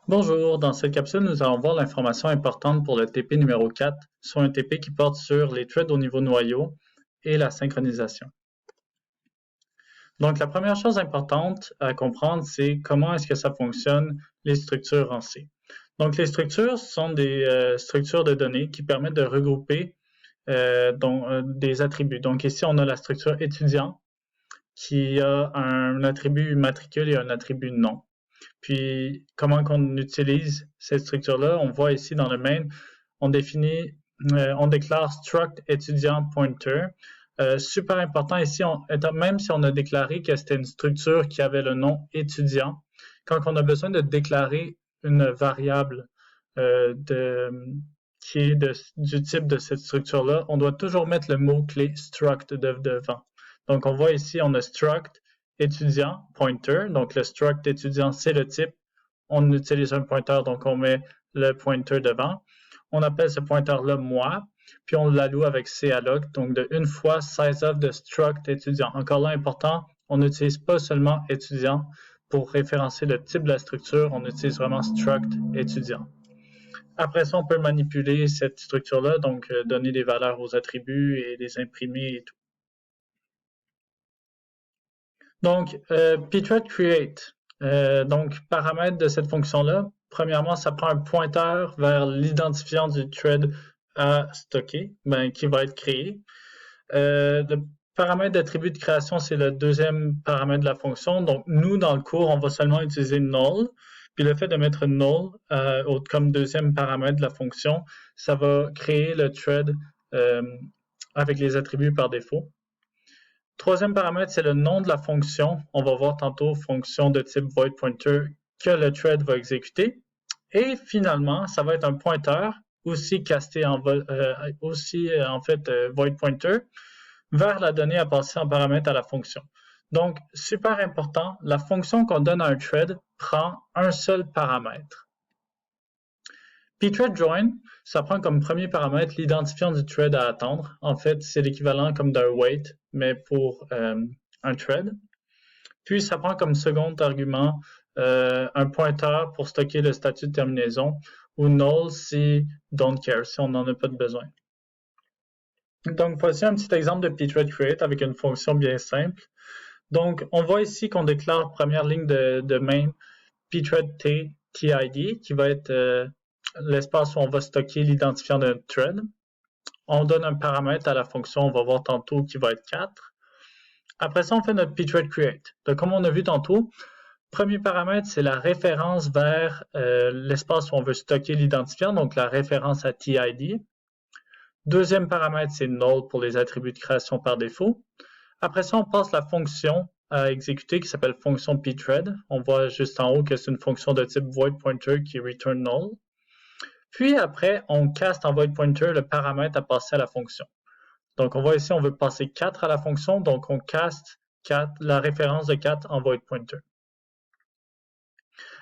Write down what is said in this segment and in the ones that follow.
Bonjour, dans cette capsule, nous allons voir l'information importante pour le TP numéro 4, soit un TP qui porte sur les threads au niveau noyau et la synchronisation. Donc, la première chose importante à comprendre, c'est comment est-ce que ça fonctionne, les structures en C. Donc, les structures sont des structures de données qui permettent de regrouper des attributs. Donc, ici, on a la structure étudiant qui a un attribut matricule et un attribut nom. Puis, comment qu'on utilise cette structure-là? On voit ici dans le main, on déclare struct étudiant pointer. Super important ici, même si on a déclaré que c'était une structure qui avait le nom étudiant, quand on a besoin de déclarer une variable qui est du type de cette structure-là, on doit toujours mettre le mot-clé struct devant. Donc, on voit ici, on a struct étudiant pointer. Donc, le struct étudiant, c'est le type. On utilise un pointeur, donc on met le pointer devant. On appelle ce pointeur-là moi, puis on l'alloue avec calloc, donc de une fois sizeof de struct étudiant. Encore là, important, on n'utilise pas seulement étudiant pour référencer le type de la structure, on utilise vraiment struct étudiant. Après ça, on peut manipuler cette structure-là, donc donner des valeurs aux attributs et les imprimer et tout. Donc, pthread create. Donc, paramètre de cette fonction-là, premièrement, ça prend un pointeur vers l'identifiant du thread à stocker, qui va être créé. Le paramètre d'attribut de création, c'est le deuxième paramètre de la fonction. Donc, nous, dans le cours, on va seulement utiliser null. Puis le fait de mettre null comme deuxième paramètre de la fonction, ça va créer le thread avec les attributs par défaut. Troisième paramètre, c'est le nom de la fonction. On va voir tantôt fonction de type void pointer que le thread va exécuter. Et finalement, ça va être un pointeur aussi casté en void pointer vers la donnée à passer en paramètre à la fonction. Donc, super important, la fonction qu'on donne à un thread prend un seul paramètre. Pthread join, ça prend comme premier paramètre l'identifiant du thread à attendre. En fait, c'est l'équivalent comme d'un wait, mais pour un thread. Puis, ça prend comme second argument un pointeur pour stocker le statut de terminaison, ou null si don't care, si on n'en a pas de besoin. Donc, voici un petit exemple de pthread create avec une fonction bien simple. Donc, on voit ici qu'on déclare première ligne de main pthread TID, qui va être l'espace où on va stocker l'identifiant de notre thread. On donne un paramètre à la fonction, on va voir tantôt, qui va être 4. Après ça, on fait notre pthread create. Donc, comme on a vu tantôt, premier paramètre, c'est la référence vers l'espace où on veut stocker l'identifiant, donc la référence à TID. Deuxième paramètre, c'est null pour les attributs de création par défaut. Après ça, on passe la fonction à exécuter qui s'appelle fonction pthread. On voit juste en haut que c'est une fonction de type void pointer qui return null. Puis après, on caste en void pointer le paramètre à passer à la fonction. Donc on voit ici, on veut passer 4 à la fonction, donc on caste la référence de 4 en void pointer.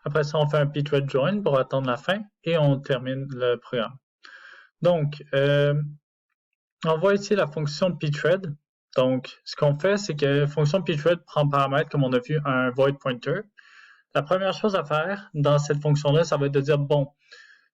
Après ça, on fait un pthread join pour attendre la fin et on termine le programme. Donc, on voit ici la fonction pthread. Donc, ce qu'on fait, c'est que la fonction pthread prend paramètre, comme on a vu, un void pointer. La première chose à faire dans cette fonction-là, ça va être de dire, bon,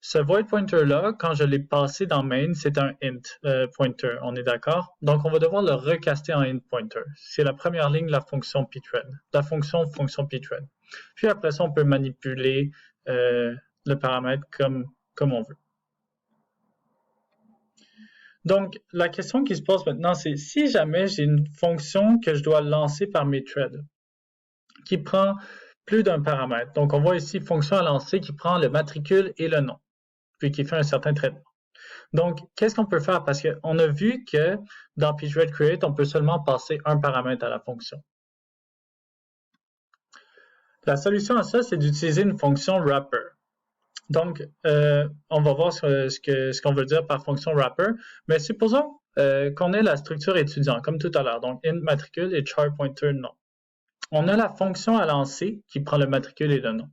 ce void pointer-là, quand je l'ai passé dans main, c'est un int pointer, on est d'accord? Donc, on va devoir le recaster en int pointer. C'est la première ligne de la fonction pthread, la fonction pthread. Puis après ça, on peut manipuler le paramètre comme on veut. Donc, la question qui se pose maintenant, c'est si jamais j'ai une fonction que je dois lancer par mes threads, qui prend plus d'un paramètre. Donc, on voit ici fonction à lancer qui prend le matricule et le nom, puis qui fait un certain traitement. Donc, qu'est-ce qu'on peut faire? Parce qu'on a vu que dans pthread create, on peut seulement passer un paramètre à la fonction. La solution à ça, c'est d'utiliser une fonction wrapper. Donc, on va voir ce qu'on veut dire par fonction wrapper, mais supposons qu'on ait la structure étudiant, comme tout à l'heure, donc int matricule et char pointer nom. On a la fonction à lancer qui prend le matricule et le nom.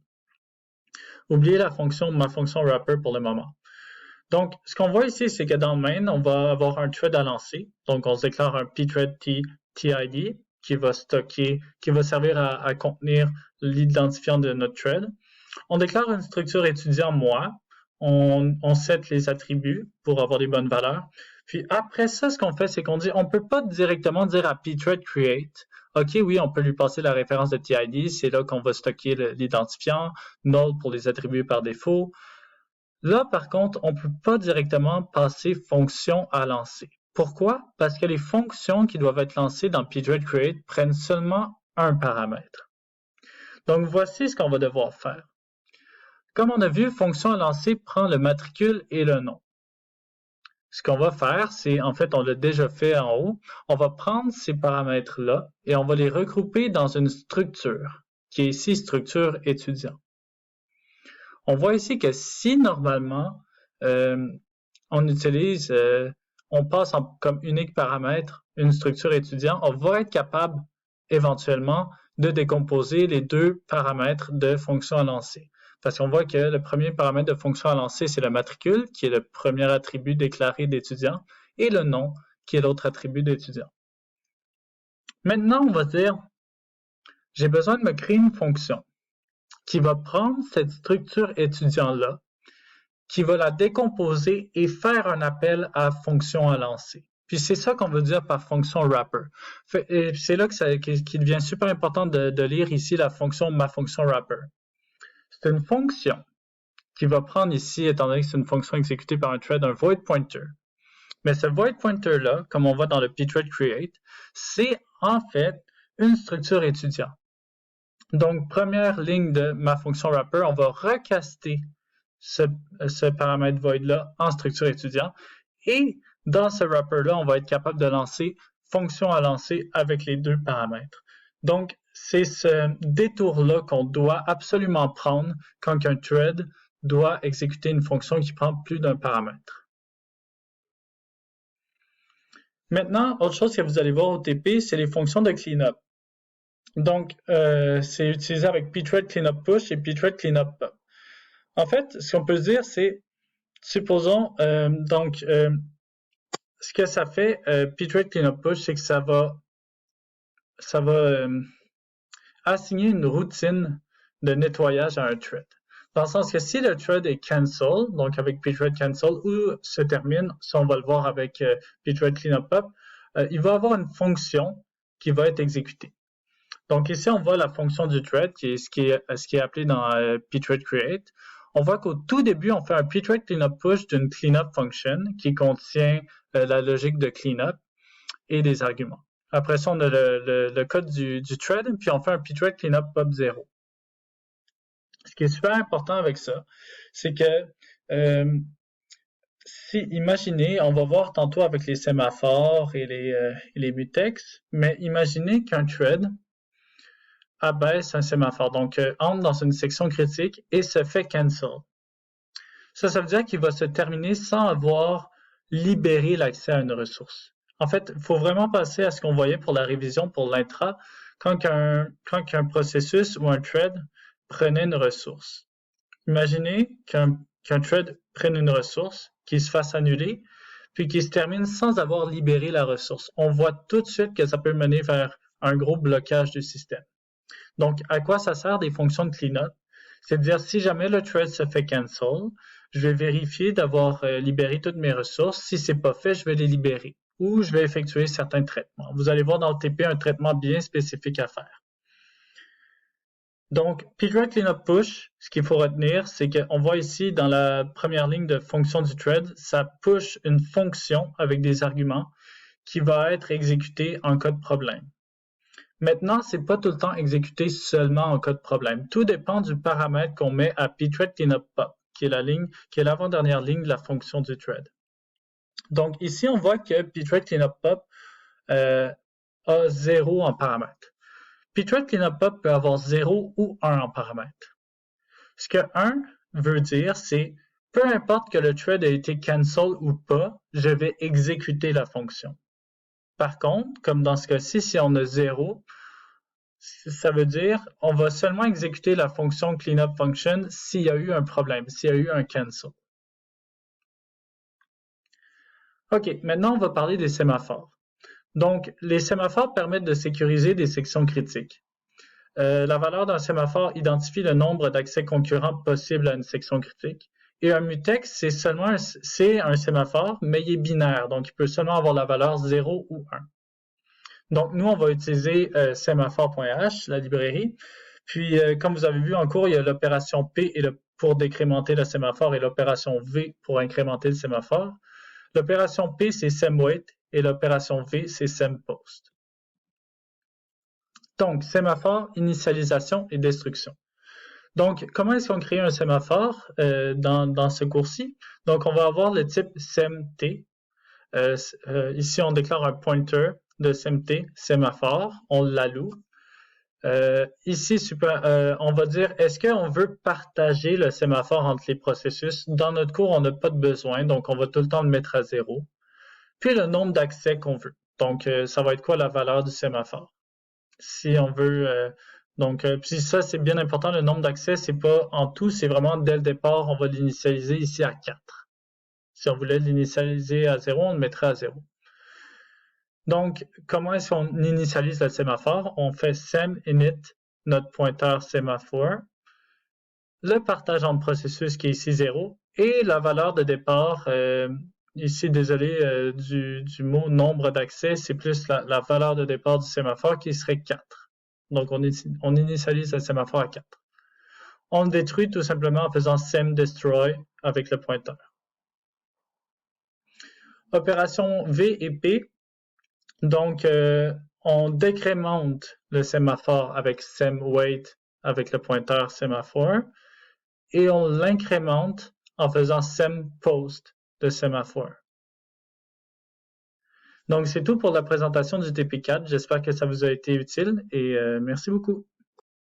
Oubliez ma fonction wrapper pour le moment. Donc, ce qu'on voit ici, c'est que dans le main, on va avoir un thread à lancer. Donc, on se déclare un pthread TID qui va stocker, qui va servir à contenir l'identifiant de notre thread. On déclare une structure étudiant moi, on set les attributs pour avoir des bonnes valeurs. Puis après ça, ce qu'on fait, c'est qu'on dit, on peut pas directement dire à pthread create, OK, oui, on peut lui passer la référence de TID, c'est là qu'on va stocker l'identifiant, null pour les attributs par défaut. Là, par contre, on peut pas directement passer fonction à lancer. Pourquoi? Parce que les fonctions qui doivent être lancées dans pthread create prennent seulement un paramètre. Donc, voici ce qu'on va devoir faire. Comme on a vu, fonction à lancer prend le matricule et le nom. Ce qu'on va faire, c'est, en fait, on l'a déjà fait en haut, on va prendre ces paramètres-là et on va les regrouper dans une structure, qui est ici structure étudiant. On voit ici que si normalement on utilise, on passe comme unique paramètre une structure étudiant, on va être capable éventuellement de décomposer les deux paramètres de fonction à lancer. Parce qu'on voit que le premier paramètre de fonction à lancer, c'est le matricule, qui est le premier attribut déclaré d'étudiant, et le nom, qui est l'autre attribut d'étudiant. Maintenant, on va dire, j'ai besoin de me créer une fonction qui va prendre cette structure étudiant-là, qui va la décomposer et faire un appel à fonction à lancer. Puis c'est ça qu'on veut dire par fonction wrapper. C'est là qu'il devient super important de lire ici la fonction ma fonction wrapper. C'est une fonction qui va prendre ici, étant donné que c'est une fonction exécutée par un thread, un void pointer. Mais ce void pointer-là, comme on voit dans le pthread create, c'est en fait une structure étudiant. Donc, première ligne de ma fonction wrapper, on va recaster ce paramètre void-là en structure étudiant. Et dans ce wrapper-là, on va être capable de lancer fonction à lancer avec les deux paramètres. Donc, c'est ce détour-là qu'on doit absolument prendre quand un thread doit exécuter une fonction qui prend plus d'un paramètre. Maintenant, autre chose que vous allez voir au TP, c'est les fonctions de cleanup. Donc, c'est utilisé avec pthread cleanup push et pthread cleanup pop. En fait, ce qu'on peut se dire, c'est, supposons, ce que ça fait, pthread cleanup push, c'est que ça va assigner une routine de nettoyage à un thread. Dans le sens que si le thread est cancel, donc avec pthread cancel, ou se termine, ça on va le voir avec pthread cleanup pop, il va avoir une fonction qui va être exécutée. Donc ici, on voit la fonction du thread, qui est ce qui est appelé dans pthread create. On voit qu'au tout début, on fait un pthread cleanup push d'une cleanup function qui contient la logique de cleanup et des arguments. Après ça, on a le code du thread, puis on fait un pthread cleanup pop 0. Ce qui est super important avec ça, c'est que si, imaginez, on va voir tantôt avec les sémaphores et les mutex, mais imaginez qu'un thread abaisse un sémaphore, donc entre dans une section critique et se fait cancel. Ça veut dire qu'il va se terminer sans avoir libéré l'accès à une ressource. En fait, il faut vraiment passer à ce qu'on voyait pour la révision, pour l'intra, quand un processus ou un thread prenait une ressource. Imaginez qu'un thread prenne une ressource, qu'il se fasse annuler, puis qu'il se termine sans avoir libéré la ressource. On voit tout de suite que ça peut mener vers un gros blocage du système. Donc, à quoi ça sert des fonctions de cleanup? C'est-à-dire, si jamais le thread se fait cancel, je vais vérifier d'avoir libéré toutes mes ressources. Si c'est pas fait, je vais les libérer ou je vais effectuer certains traitements. Vous allez voir dans le TP un traitement bien spécifique à faire. Donc, pthread cleanup push, ce qu'il faut retenir, c'est qu'on voit ici dans la première ligne de fonction du thread, ça push une fonction avec des arguments qui va être exécutée en cas de problème. Maintenant, c'est pas tout le temps exécuté seulement en cas de problème. Tout dépend du paramètre qu'on met à pthread cleanup pop, qui est l'avant-dernière ligne de la fonction du thread. Donc ici, on voit que pthread cleanup pop a 0 en paramètre. Pthread cleanup pop peut avoir 0 ou 1 en paramètre. Ce que 1 veut dire, c'est peu importe que le thread ait été cancel ou pas, je vais exécuter la fonction. Par contre, comme dans ce cas-ci, si on a 0, ça veut dire on va seulement exécuter la fonction cleanup function s'il y a eu un problème, s'il y a eu un cancel. OK, maintenant on va parler des sémaphores. Donc, les sémaphores permettent de sécuriser des sections critiques. La valeur d'un sémaphore identifie le nombre d'accès concurrents possibles à une section critique. Et un mutex, c'est un sémaphore, mais il est binaire, donc il peut seulement avoir la valeur 0 ou 1. Donc, nous, on va utiliser sémaphore.h, la librairie. Puis, comme vous avez vu en cours, il y a l'opération P pour décrémenter le sémaphore et l'opération V pour incrémenter le sémaphore. L'opération P, c'est semWait et l'opération V, c'est semPost. Donc, sémaphore, initialisation et destruction. Donc, comment est-ce qu'on crée un sémaphore dans ce cours-ci? Donc, on va avoir le type SEMT. Ici, on déclare un pointer de SEMT, sémaphore, on l'alloue. Ici, on va dire, est-ce qu'on veut partager le sémaphore entre les processus? Dans notre cours, on n'a pas de besoin, donc on va tout le temps le mettre à 0. Puis le nombre d'accès qu'on veut. Donc, ça va être quoi la valeur du sémaphore? Si on veut... puis ça, c'est bien important, le nombre d'accès, c'est pas en tout, c'est vraiment dès le départ, on va l'initialiser ici à 4. Si on voulait l'initialiser à 0, on le mettrait à 0. Donc, comment est-ce qu'on initialise le sémaphore? On fait sem-init, notre pointeur sémaphore, le partage entre processus qui est ici 0, et la valeur de départ, ici, désolé du mot nombre d'accès, c'est plus la valeur de départ du sémaphore qui serait 4. Donc, on initialise le sémaphore à 4. On le détruit tout simplement en faisant sem-destroy avec le pointeur. Opération V et P. Donc, on décrémente le sémaphore avec semWait avec le pointeur sémaphore et on l'incrémente en faisant semPost de sémaphore. Donc, c'est tout pour la présentation du TP4. J'espère que ça vous a été utile et merci beaucoup.